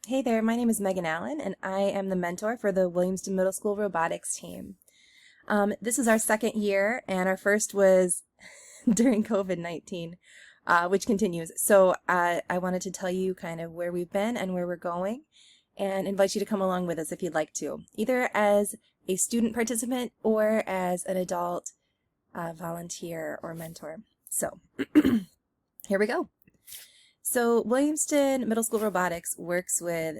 Hey there, my name is Megan Allen, and I am the mentor for the Williamston Middle School Robotics team. This is our second year, and our first was during COVID-19, which continues. So I wanted to tell you kind of where we've been and where we're going, and invite you to come along with us if you'd like to, either as a student participant or as an adult volunteer or mentor. So here we go. So Williamston Middle School Robotics works with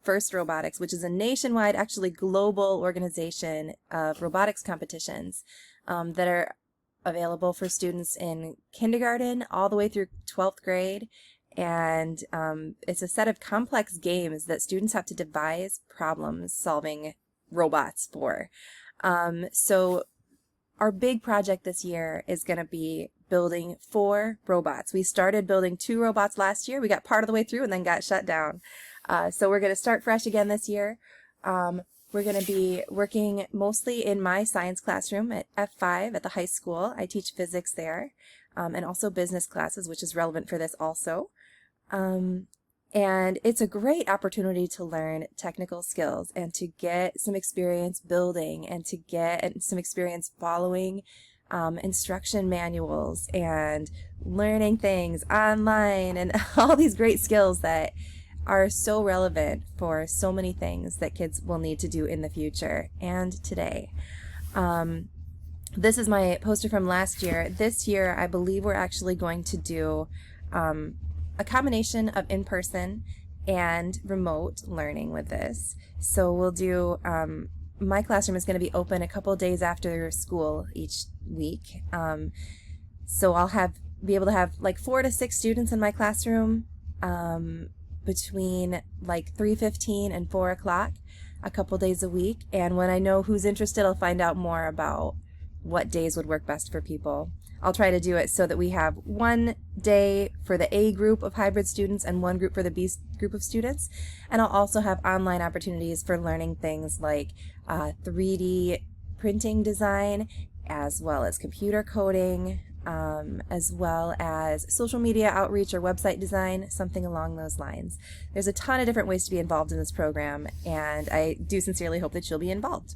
FIRST Robotics, which is a nationwide, actually global organization of robotics competitions that are available for students in kindergarten all the way through 12th grade. And it's a set of complex games that students have to devise problem-solving robots for. So our big project this year is going to be building 4 robots. We started building 2 robots last year. We got part of the way through and then got shut down. So we're going to start fresh again this year. We're going to be working mostly in my science classroom at F5 at the high school. I teach physics there, and also business classes, which is relevant for this also. And it's a great opportunity to learn technical skills and to get some experience building and to get some experience following instruction manuals and learning things online and all these great skills that are so relevant for so many things that kids will need to do in the future and today. This is my poster from last year. This year, I believe we're actually going to do a combination of in-person and remote learning with this. So we'll do, my classroom is going to be open a couple days after school each week. So I'll be able to have like 4 to 6 students in my classroom between like 3:15 and 4 o'clock a couple days a week. And when I know who's interested, I'll find out more about what days would work best for people. I'll try to do it so that we have one day for the A group of hybrid students and one group for the B group of students. And I'll also have online opportunities for learning things like 3D printing design, as well as computer coding, as well as social media outreach or website design, something along those lines. There's a ton of different ways to be involved in this program, and I do sincerely hope that you'll be involved.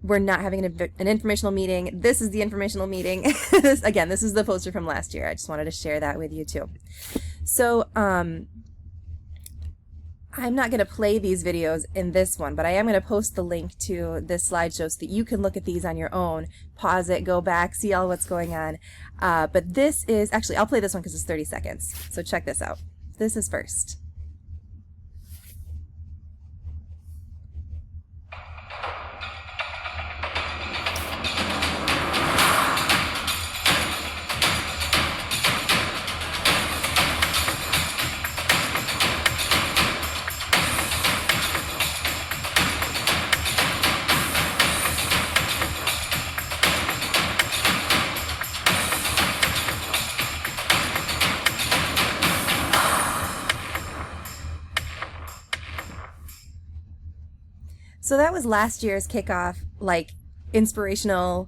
We're not having an informational meeting. This is the informational meeting. This is the poster from last year. I just wanted to share that with you too. So I'm not going to play these videos in this one, but I am going to post the link to this slideshow so that you can look at these on your own, pause it, go back, see all what's going on. But this is, actually, I'll play this one because it's 30 seconds. So check this out. This is FIRST. So that was last year's kickoff, like inspirational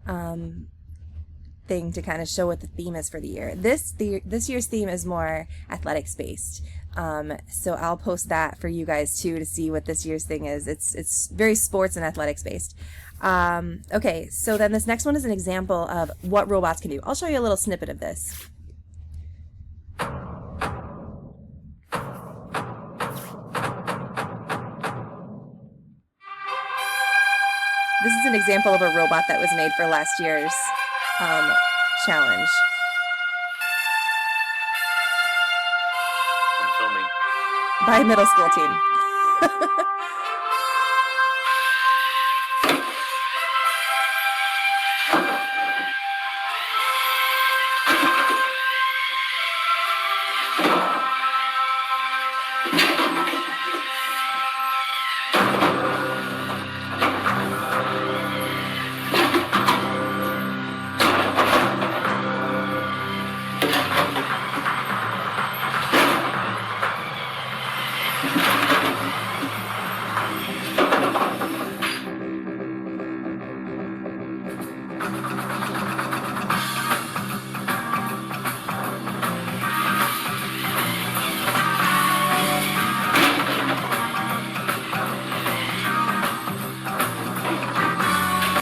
thing to kind of show what the theme is for the year. This year's theme is more athletics based. So I'll post that for you guys too to see what this year's thing is. It's very sports and athletics based. Okay, so then this next one is an example of what robots can do. I'll show you a little snippet of this. This is an example of a robot that was made for last year's challenge. I'm filming. By a middle school team.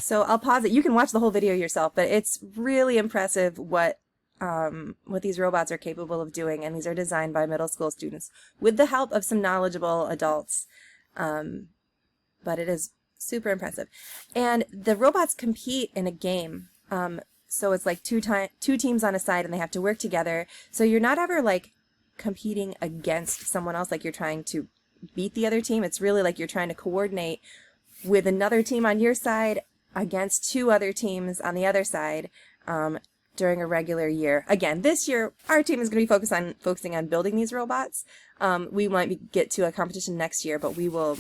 So I'll pause it. You can watch the whole video yourself, but it's really impressive what these robots are capable of doing, and these are designed by middle school students with the help of some knowledgeable adults. But it is super impressive. And the robots compete in a game. So it's like two teams on a side, and they have to work together. So you're not ever like competing against someone else, like you're trying to beat the other team. It's really like you're trying to coordinate with another team on your side against two other teams on the other side during a regular year. Again, this year our team is going to be focusing on building these robots. We might get to a competition next year, but we'll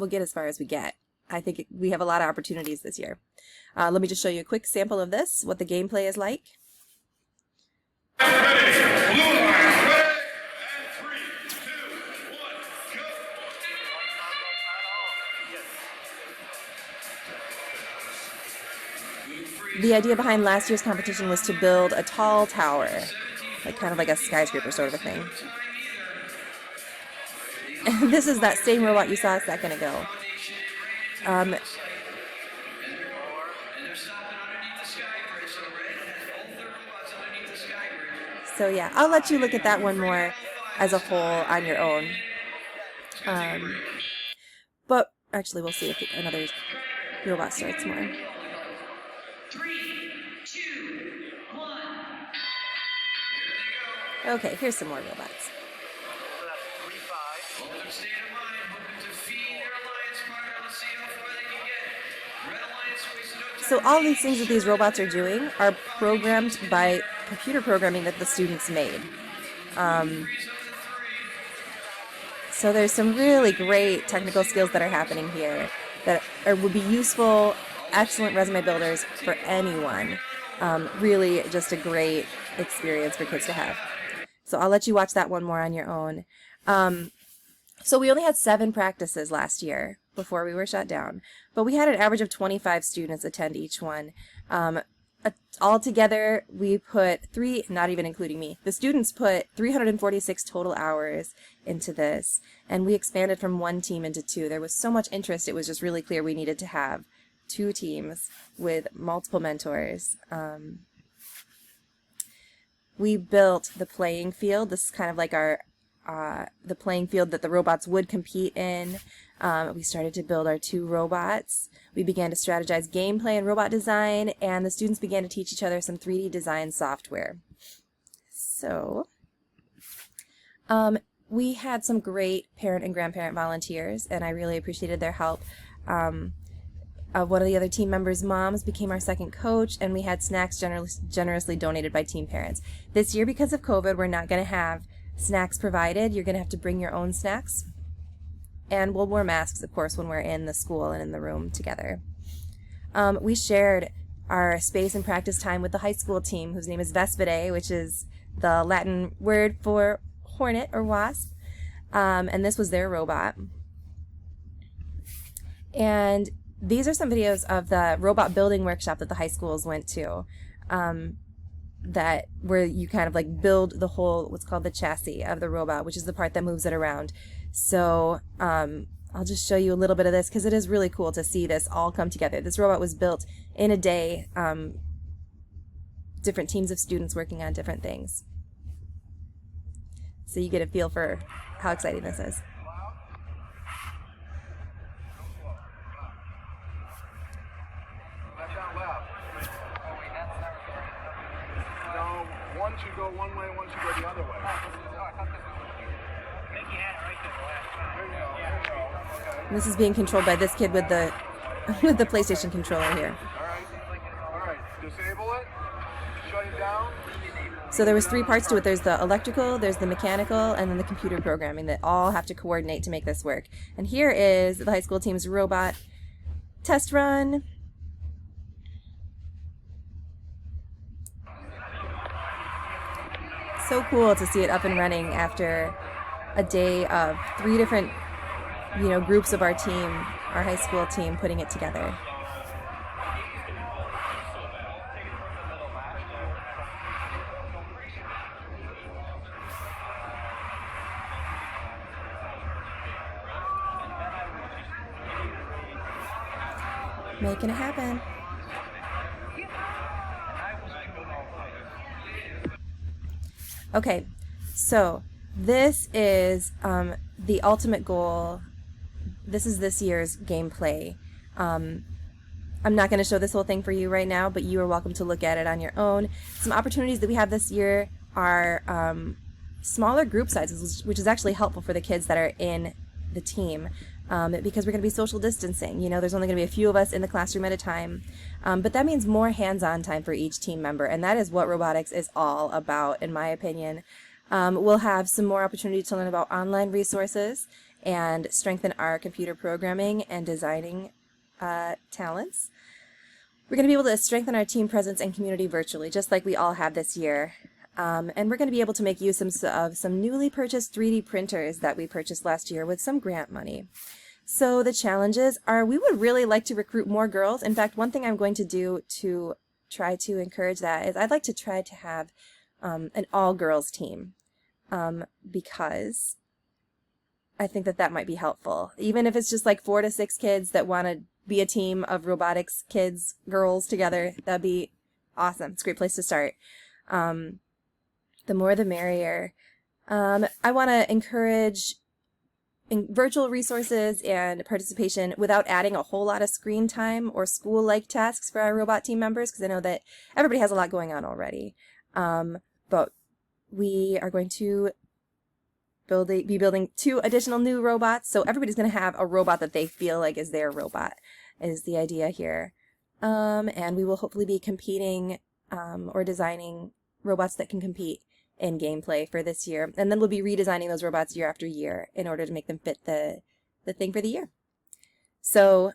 get as far as we get. I think we have a lot of opportunities this year. Let me just show you a quick sample of this, what the gameplay is like. The idea behind last year's competition was to build a tall tower, like kind of like a skyscraper sort of a thing. And this is that same robot you saw a second ago. So yeah, I'll let you look at that one more as a whole on your own. But actually, we'll see if another robot starts more. 3, 2, 1. Okay, here's some more robots. So all these things that these robots are doing are programmed by computer programming that the students made. So there's some really great technical skills that are happening here that would be useful, excellent resume builders for anyone. Really just a great experience for kids to have. So I'll let you watch that one more on your own. So we only had 7 practices last year before we were shut down, but we had an average of 25 students attend each one. Altogether, we put not even including me, the students put 346 total hours into this, and we expanded from 1 team into 2. There was so much interest, it was just really clear we needed to have 2 teams with multiple mentors. We built the playing field. This is kind of like the playing field that the robots would compete in. We started to build our 2 robots. We began to strategize gameplay and robot design, and the students began to teach each other some 3D design software. So, we had some great parent and grandparent volunteers, and I really appreciated their help. One of the other team members' moms became our second coach, and we had snacks generously donated by team parents. This year, because of COVID, we're not going to have snacks provided. You're going to have to bring your own snacks. And we'll wear masks, of course, when we're in the school and in the room together. We shared our space and practice time with the high school team, whose name is Vespidae, which is the Latin word for hornet or wasp. And this was their robot. And these are some videos of the robot building workshop that the high schools went to, where you kind of like build the whole, what's called the chassis of the robot, which is the part that moves it around. So I'll just show you a little bit of this because it is really cool to see this all come together. This robot was built in a day, different teams of students working on different things. So you get a feel for how exciting this is. One should go one way, one should go the other way. And this is being controlled by this kid with the PlayStation controller here. All right. Disable it. Shut it down. So there was 3 parts to it. There's the electrical, there's the mechanical, and then the computer programming that all have to coordinate to make this work. And here is the high school team's robot test run. So cool to see it up and running after a day of 3 different, groups of our team, our high school team, putting it together. Making it happen. Okay, so this is the ultimate goal. This is this year's gameplay. I'm not going to show this whole thing for you right now, but you are welcome to look at it on your own. Some opportunities that we have this year are smaller group sizes, which is actually helpful for the kids that are in the team, because we're going to be social distancing. You know, there's only going to be a few of us in the classroom at a time, but that means more hands-on time for each team member, and that is what robotics is all about, in my opinion. We'll have some more opportunity to learn about online resources and strengthen our computer programming and designing talents. We're going to be able to strengthen our team presence and community virtually, just like we all have this year. And we're going to be able to make use of some newly purchased 3D printers that we purchased last year with some grant money. So the challenges are, we would really like to recruit more girls. In fact, one thing I'm going to do to try to encourage that is I'd like to try to have an all-girls team, because I think that that might be helpful. Even if it's just like 4 to 6 kids that want to be a team of robotics kids, girls together, that'd be awesome. It's a great place to start. The more the merrier. I want to encourage virtual resources and participation without adding a whole lot of screen time or school-like tasks for our robot team members, because I know that everybody has a lot going on already. But we are going to be building 2 additional new robots, so everybody's going to have a robot that they feel like is their robot, is the idea here. And we will hopefully be competing or designing robots that can compete in gameplay for this year, and then we'll be redesigning those robots year after year in order to make them fit the thing for the year. So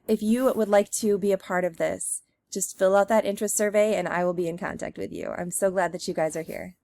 if you would like to be a part of this, just fill out that interest survey and I will be in contact with you. I'm so glad that you guys are here.